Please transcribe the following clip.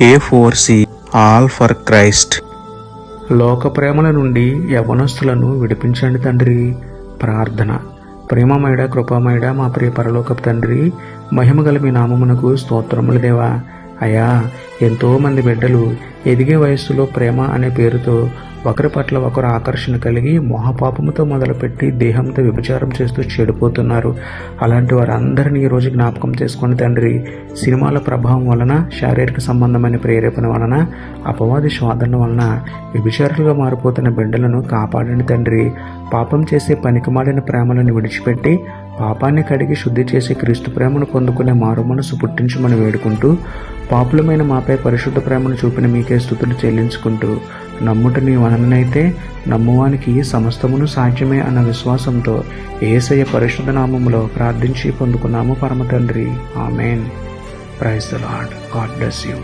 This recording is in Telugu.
A4C all for Christ. లోక ప్రేమల నుండి యవనస్తులను విడిపించండి తండ్రి. ప్రార్థన. ప్రేమమయుడ కృపామయుడ మా ప్రియ పరలోకపు తండ్రి, మహిమగల మీ నామమునకు స్తోత్రములు దేవా. అయ్యా, ఎంతోమంది బిడ్డలు ఎదిగే వయస్సులో ప్రేమ అనే పేరుతో ఒకరి పట్ల ఒకరు ఆకర్షణ కలిగి మోహపాపముతో మొదలుపెట్టి దేహంతో వ్యభిచారం చేస్తూ చెడిపోతున్నారు. అలాంటి వారందరినీ ఈరోజు జ్ఞాపకం చేసుకోండి తండ్రి. సినిమాల ప్రభావం వలన, శారీరక సంబంధమైన ప్రేరేపణ వలన, అపవాది శోధన వలన వ్యభిచారులుగా మారిపోతున్న బిడ్డలను కాపాడండి తండ్రి. పాపం చేసే పనికిమాలిన ప్రేమలను విడిచిపెట్టి పాపాన్ని కడిగి శుద్ధి చేసే క్రీస్తు ప్రేమను పొందుకునే మారు మనసు పుట్టించమని వేడుకుంటూ, పాపులమైన మాపై పరిశుద్ధ ప్రేమను చూపిన మీకే స్తుతులు చెల్లించుకుంటూ, నమ్ముట నీ వలననైతే నమ్మువానికి సమస్తమును సాధ్యమే అన్న విశ్వాసంతో యేసయ్య పరిశుద్ధ నామములో ప్రార్థించి పొందుకున్నాము పరమ తండ్రి. Amen. Praise the Lord. God bless you.